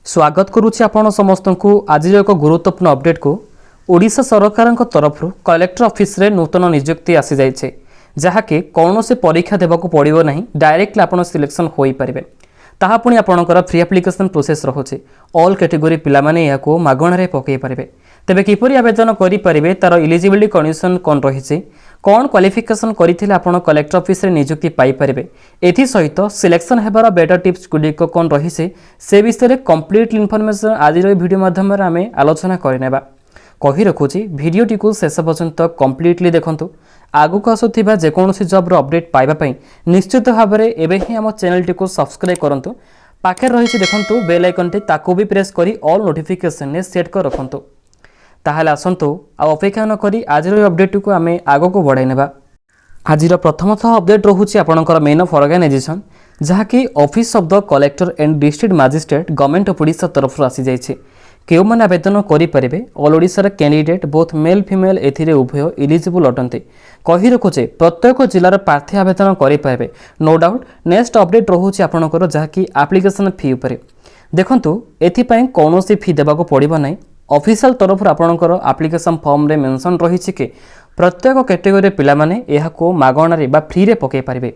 स्वागत करुच्ची आपण समस्त को आज एक गुरुत्वपूर्ण अपडेट को ओडिशा सरकार तरफ कलेक्टर ऑफिस रे नूतन नियुक्ति आसी जाइछे जहाँकि कौन से परीक्षा देवाक पड़ो ना डायरेक्टली आप सिलेक्शन हो पारे ताहा पुणी आपणकर फ्री एप्लिकेशन प्रोसेस रहुचे ऑल कैटेगरी पिला माने या को मागणारे पकई पारे तेबे किपरि आवेदन करि पारिबे तार इलिजिबिलिटी कंडीशन कोन रहिছে कौन क्वालिफिकेशन करथिले आपण कलेक्टर ऑफिस रे नियुक्ति पाई पारिबे एथि सहित सिलेक्शन हेबार बेटर टिप्स गुडिक कोन रहिছে से विषय रे कंप्लीट इन्फॉर्मेशन आज वीडियो माध्यम रे आमे आलोचना करनेबा कहि रखुची वीडियोटी को शेष पर्यंत कंप्लीटली देखंतु आगु को आसुथिबा जे कोनोसी जॉब रो अपडेट पाइबा पई निश्चित भाव में एबे ही हम चैनल टी को सब्सक्राइब करंतु पाखे रहिछि देखंतु बेल आइकन टी ताको भी प्रेस करी ऑल नोटिफिकेशन ने सेट कर रखंतु ताहले आसंतु आ अपेक्षा न करी आज अपडेट को आमे आगो को बढ़ाई नेबा। आज प्रथमतः अपडेट रहुछि आपणकर मेन ऑफ ऑर्गेनाइजेशन जहाँकि office of the collector and district magistrate government of Odisha तरफ आसी जाइछे केउ माने आवेदन करि परिबे all Odisha candidate both male female एथिरे उभय इलिजिबल अटंते कहि रखुचे प्रत्येक जिलार प्रार्थी आवेदन करि पाइबे नो डाउट नेक्स्ट अपडेट रहुछि आपणकर जहाँकि एप्लिकेशन फी उपरे देखंतु एथि पई कोनोसी फी देबाको पड़िबो नै ऑफिशियल तरफ आपणकर एप्लिकेशन फॉर्म रे मेंशन रहिछि कि प्रत्येक कैटेगरी पिला माने एहा को मागणा रे बा फ्री रे पके पारिबे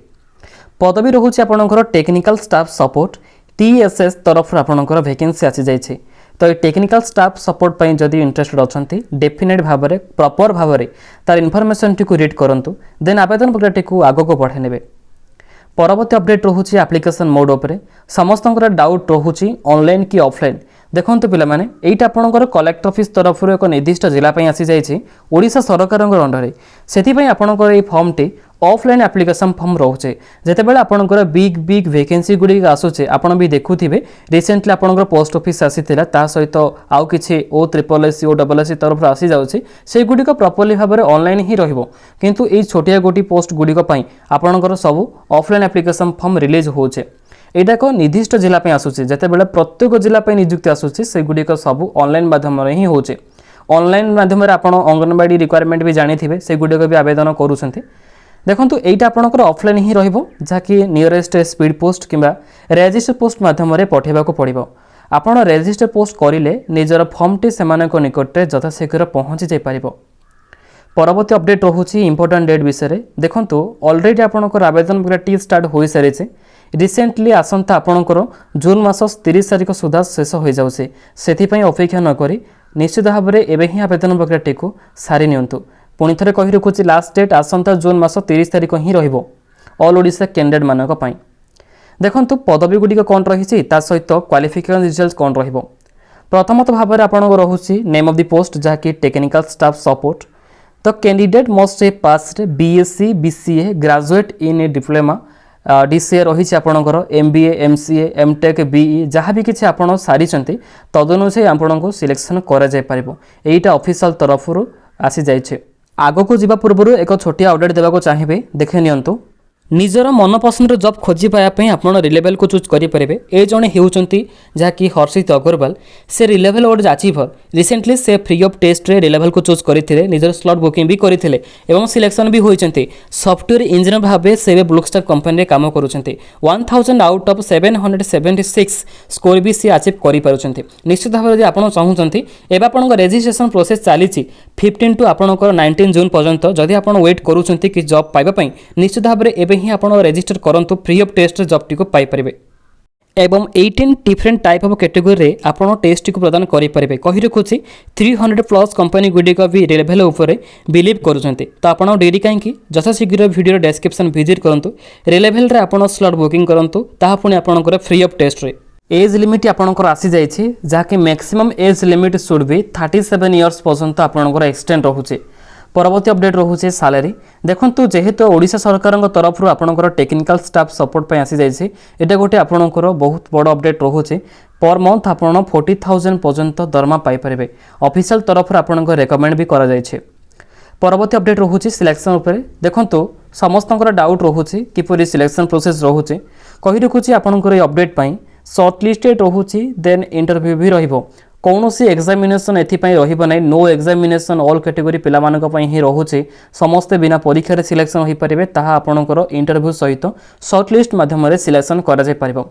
पदवी रहुछि आपणकर टेक्निकल स्टाफ सपोर्ट टीएसएस तरफ आपणकर वैकेंसी आसी जाइछे तो ये टेक्निकल स्टाफ सपोर्ट पर जदि इंटरेस्टेड अच्छा डेफिनेट भाव में प्रॉपर भाव में तार इनफॉरमेशन टी रीड करूँ देन आवेदन प्रक्रिया को आग को बढ़ाई ने परवर्ती अपडेट रोचे एप्लिकेशन मोड उपरे समस्त डाउट रोचे ऑनलाइन कि ऑफलाइन देखो पिला माने एटा आपणकर कलेक्टर ऑफिस तरफ एक निर्दिष्ट जिला आसी जाइए ओडिशा सरकार अंडर से आपणकर ये form T offline application form रोचे जितेबाला आपणकर बिग बिग वैकेंसी गुड़ी आसूचे आपड़ भी देखुथे रिसेंटली आपणकर पोस्ट ऑफिस आसीथिला ता सहित आउ किछि OSSC OSSC तरफ आसी जाउछि से गुड़िक प्रॉपर्ली भाव में ऑनलाइन ही रहिबो किंतु एई छोटिया गोटी पोस्ट गुड़िक पई आपणकर सब ऑफलाइन एप्लिकेशन फॉर्म रिलीज होचे एटा एक निर्दिष्ट जिला आसूचे जितेबाला प्रत्येक जिला नियुक्ति आसूचे से गुड़िक सब ऑनलाइन माध्यम ही होचे ऑनलाइन माध्यम आपण अंगनवाड़ी रिक्वायरमेंट भी जानिथिबे से गुड़िक भी आवेदन करूछन्ते देखो एटा आपणकर ऑफलाइन ही रहिबो जाकि नियरेस्ट स्पीड पोस्ट किंबा रजिस्टर पोस्ट माध्यम पठेबा को पड़िबो आपण रजिस्टर पोस्ट करिले निजर फॉर्म टी सेमानक निकटरे यथाशीघ्र पहुँची जाय पारिबो। परवर्ती अपडेट रहुछि इंपोर्टेंट डेट विषय देखंतु ऑलरेडी आपणकर आवेदन प्रक्रिया स्टार्ट हो सारिछे रिसेंटली आसंता आपणकर जून मास 30 तारिख सुधा शेष हो जाउछे सेथिपई अपेक्षा न करी निश्चित भाव में एबे ही आवेदन प्रक्रिया को सारी नियंतु पुणी थे कही रखुची लास्ट डेट आसंता जून मास 30 तारिख ही रहिबो ऑल ओडिशा कैंडिडेट मानक पई देखंतु पदवी गुडी कोन रहिछि ता सहित क्वालिफिकेशन रिजल्ट कोन रहिबो प्रथमत भाव में आपन रहुछि नेम ऑफ द पोस्ट जहाँकि टेक्निकल स्टाफ सपोर्ट तो candidate must have passed BSc BCA graduate in diploma DCA रही आपणकर MBA MCA MTech BE जहाँ भी किसी आपड़ सारी तदनुसार आपन को सिलेक्शन करा ऑफिशियल तरफ आसी जाइए आग को जीवा पूर्व एक छोटिया अपडेट देवाक चाहिए देखे नियंतु निजर मनपसंद जॉब खोजी पायापी आप रिलेवल को चूज करेंगे ए जड़े होती जहाँकि हर्षित अग्रवाल से रिलेवल वर्ड अचीवर रिसेंटली से फ्री ऑफ टेस्ट रे रिलेवल को चूज करते निजर स्लॉट बुकिंग भी करते सिलेक्शन भी होती सॉफ्टवेयर इंजीनियर भाव से ब्लूस्टार कंपनी काम कर 1000 आउट ऑफ 776 स्कोर भी सी अचीव कर निश्चित भाव में आप चाहते एवं आप रेजिस्ट्रेशन प्रोसेस चली 15 टू आपंकर 19 जून पर्यंत जदि आप वेट करूँ कि जॉब पाइबापी निश्चित भाव में ही आप रजिस्टर करंतु फ्री ऑफ टेस्ट जॉब टी को पाई परिबे एवं 18 डिफरेंट टाइप ऑफ कैटेगरी रे आपण टेस्ट को प्रदान करि परिबे कहि रखुछि 300 प्लस कंपनी गुडी को भी लेवल ऊपर बिलीव करूछन्ते तो आपण डेरी काहे कि जथा शीघ्र वीडियो डिस्क्रिप्शन विजिट करंतु लेवल रे आपण स्लॉट बुकिंग करंतु ताहा पुनी आपणकर फ्री ऑफ टेस्ट रे एज लिमिट आपणकर आसी जाइछि जाके maximum age limit should be 37 years पर्यंत आपणकर एक्सटेंड रहुछि। परवर्ती अपडेट रोचे सालारी देखंतु जेहेतु ओडिशा सरकार तरफ आपणकर टेक्निकल स्टाफ सपोर्ट पे आसी जाइए एटा गोटे आपणकर बहुत बड़ अपडेट रोचे पर मंथ आप 40,000 पर्यंत दरमा पाई परिबे ऑफिशियल तरफ आपणकर रेकमेंड भी करा जाइए। परवर्ती अपडेट रोचे सिलेक्शन उपरे देखंतु समस्तंकर डाउट रोचे किपरि सिलेक्शन प्रोसेस रोचे कहि रखुछि आपणकर अपडेट पई शॉर्टलिस्टेड रोचे देन इंटरव्यू भी रहिबो कौन सी एग्जामिनेशन एथिपाई रहिबो नै नो एग्जामिनेशन ऑल कैटेगरी पिला मानक पई ही रहुचे समस्ते बिना परीक्षा रे सिलेक्शन होई परिबे ताहा आपणकर इंटरव्यू सहित शॉर्टलिस्ट माध्यम रे सिलेक्शन करा जाय परिबो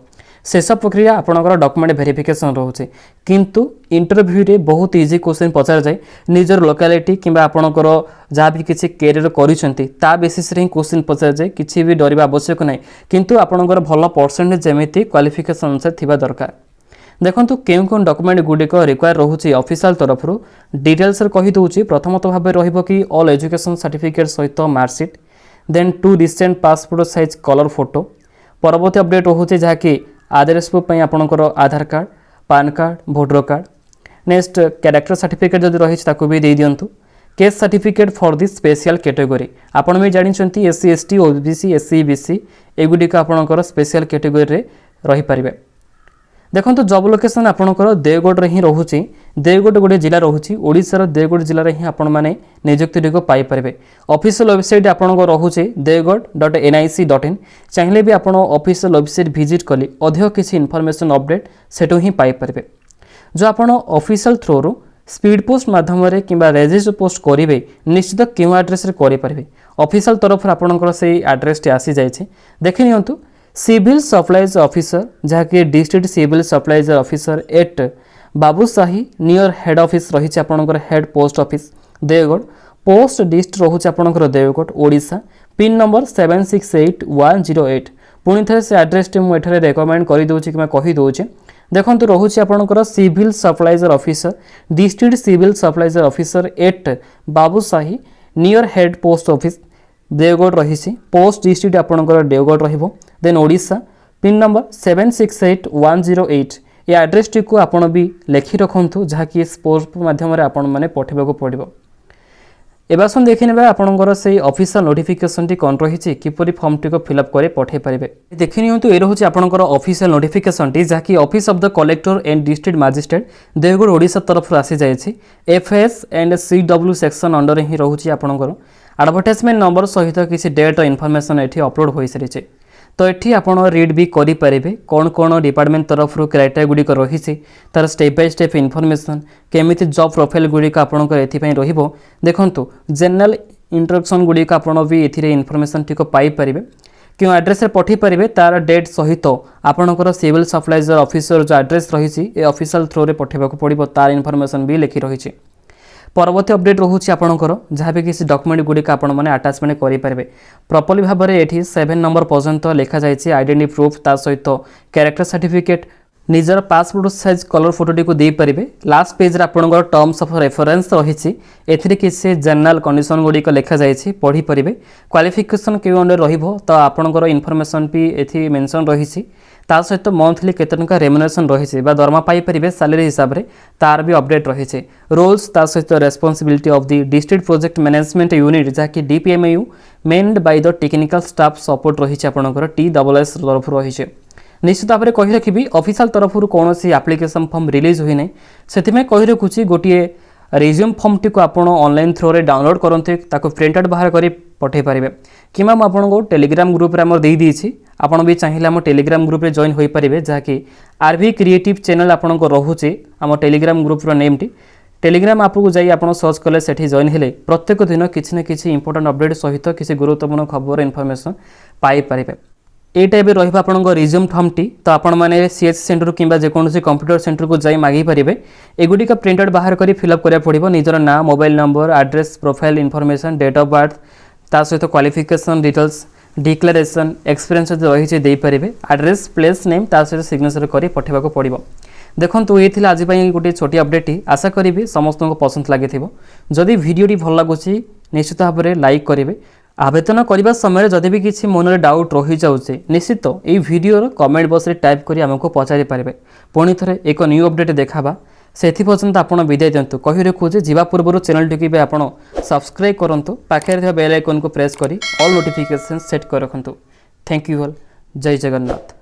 शेष प्रक्रिया आपणकर डॉक्यूमेंट वेरिफिकेशन रोचे किंतु इंटरव्यू रे बहुत इजी क्वेश्चन पचार जाए निजर लोकालिटी किंबा आपणकर जहाँ भी किसी कैरियर करिसेंती ता बेसिस रे क्वेश्चन पचार जाए किसी भी डरवा आवश्यक नहीं किंतु आपणकर भल परसेंटेज जेमिति क्वालिफिकेशन अनुसार थिबा दरकार देखंतु केउं कोन डॉक्यूमेंट गुडिक रिक्वायर रहउची ऑफिशियल तरफ रु डिटेल्स रे कहि दउची प्रथमत भाबे रहिबो कि ऑल एजुकेशन सर्टिफिकेट सहित marksheet then 2 recent passport size colour photo परवर्ती अपडेट रहउची जहा कि आदर्श प्रूफ पई आपनकर Aadhaar card PAN card voter card next character certificate जदि रहिछ ताको भी दे दियंतु caste certificate for this special category आपण भी जानिछंती SC ST OBC SC BC एगुडी का आपनकर स्पेशल कैटेगरी रे रहि परिबे देखो जब लोकेशन आपंकर देवगढ़ रे ही रोचे देवगढ़ गोटे जिला रोचे ओडिशार देवगढ़ जिले में ही आपण मैंने निजुक्ति को पाइपर ऑफिशियल वेबसाइट आपंक रोचे देवगढ़.nic.in चाहिए भी आप ऑफिशियल वेबसाइट विजिट कले अधिक किसी इनफॉरमेशन अपडेट सेठू ही पाइपर जो आप ऑफिशियल थ्रो रू स्पीड पोस्ट माध्यम कि रेजिस्टर पोस्ट करेंगे निश्चित क्यों एड्रेस करेंगे ऑफिशियल तरफ आपंकर से एड्रेस टी आसी जाए देखि नियंतु सिविल सप्लाइज ऑफिसर जहाँकि district civil supplies officer at Babusahi near head office रही आपंकर head post office Deogarh post dist रोचे आपंकर देवगढ़ ओडिशा पिन नंबर 768108 पुणी थे से एड्रेस टी मुझे रेकमेंड करदे कि कहीदे देखो रोचे आपंकर civil supplies officer district civil supplies officer at Babusahi near head post office Deogarh रही पोस्ट डिस्ट्रिक्ट आपंकर देवगढ़ रहिबो देन ओडिशा पिन नंबर 768108 ये एड्रेस टी को आपण भी लिखि रखु जहाँकि पोस्ट माध्यम आपण मैंने पठेबा पड़ो एवं देखी ने आपंकर से ऑफिशियल नोटिफिकेशन टी कौन रही किपरि फॉर्म टी को फिलअप करे पठे पारे देखि नियंतु ए रोचे आपंकर ऑफिशियल नोटिफिकेशन टी जहाँकि office of the collector and district magistrate Deogarh Odisha तरफ आसी जाए FS and CW section under ही रोचे आपंकर एडवर्टाइजमेंट नंबर सहित किसी डेट इनफॉरमेशन एठी अपलोड हो सारी तो ये आपड़ रीड भी करेंगे कौन कौन डिपार्टमेंट तरफ क्राइटेरिया गुड़िक रही तार स्टेप बाय स्टेप इनफॉरमेशन केमी जॉब प्रोफाइल गुड़िक आपंकर एथिपाई देखु जनरल इंट्रोडक्शन गुड़िक आपड़ भी ए इनफॉरमेशन टी पाइपर क्यों एड्रेस पठे पारे तार डेट सहित आपंकर सिविल सप्लाइजर ऑफिसर जो एड्रेस रही ऑफिशियल थ्रो रे पठेबा पड़ो तार इनफॉरमेशन भी लिखि रही परवर्ती अपडेट रोचे आपंकर जहाँ भी किसी डॉक्यूमेंट गुड़िक आप आटाचमेंट करेंगे प्रॉपर्ली भाव में ये 7 नंबर पर्यंत लिखा जाए आइडेंटिटी प्रूफ ता सहित कैरेक्टर सर्टिफिकेट निजर पासपोर्ट साइज कलर फोटोटी को दे पारे लास्ट पेज रे आपंकर टर्म्स ऑफ रेफरेंस रही एथिरे किसी जनरल कंडीशन गुड़िक लिखा जाए पढ़ी पारे क्वालिफिकेशन क्यों अंडर रहिबो तो आपंकर इनफॉरमेशन भी एथि मेंशन रही ता सहित मंथली केते टंका रेम्युनरेशन रही दरमा पाई परिबे सैलरी हिसाब रे तार भी अपडेट रही रोल्स ता सहित responsibility of the district project management unit जहाँकि DPMU manned by the technical staff support रही आपंकर TSS तरफ रही निश्चित भाव में कही रखी ऑफिशियल तरफ कौन सी एप्लिकेशन फॉर्म रिलीज हुई ना से कही रखुची गोटे रिज्यूम फॉर्म टी को आप ऑनलाइन थ्रो रे डाउनलोड करते प्रिंट आउट बाहर कर पठे पारे कि मैम आपको टेलीग्राम ग्रुप रे हमर दे दीची आपण भी चाहिए आम टेलीग्राम ग्रुप रे जॉइन हो पारे जहाँकि आरवी क्रिएटिव चैनल आपको रोचे आम टेलीग्राम ग्रुप रो नेम टी टेलीग्राम आप को जाई आपण सर्च कले सेठी जॉइन हेले प्रत्येक दिन किसी न किसी इंपोर्टेंट अपडेट सहित किसी गुरुत्वपूर्ण खबर इनफॉरमेशन पाई पारे ये टाइप रहा आपंक रिज्यूम फॉर्म टी तो आपण मैंने सीएचसी सेंटर कि जेकोसी कंप्यूटर सेंटर को जाई मागी पारे एगुड़िक प्रिंट आउट बाहर कर फिलअप करा पड़ो निजर ना mobile number address profile information date of birth ता सहित क्वालिफिकेशन डिटेल्स डिक्लेरेशन एक्सपीरियंस रही दे पारे एड्रेस प्लेस नेम ता सहित सिग्नेचर कर पठेबा पड़ो देखो ये आज गोटे छोटी अपडेट आशा करी समस्त को पसंद लगी जदि वीडियोटी भल लगुच निश्चित भाव में लाइक करेंगे आवेदन करने समय जदि भी किसी मन में डाउट रही जाऊे निश्चित ये वीडियोर कमेंट बॉक्स रे टाइप करी आमको पचारि पारे पुणी थे एक न्यू अपडेट देखा से पर्यंत आप विदाय दिंतु कही रखुचे जीवा पूर्व चैनल टी भी आप सब्सक्राइब करूँ पाखे बेल आइकन को प्रेस करी ऑल नोटिफिकेशन सेट कर रखु थैंक यू ऑल जय जगन्नाथ।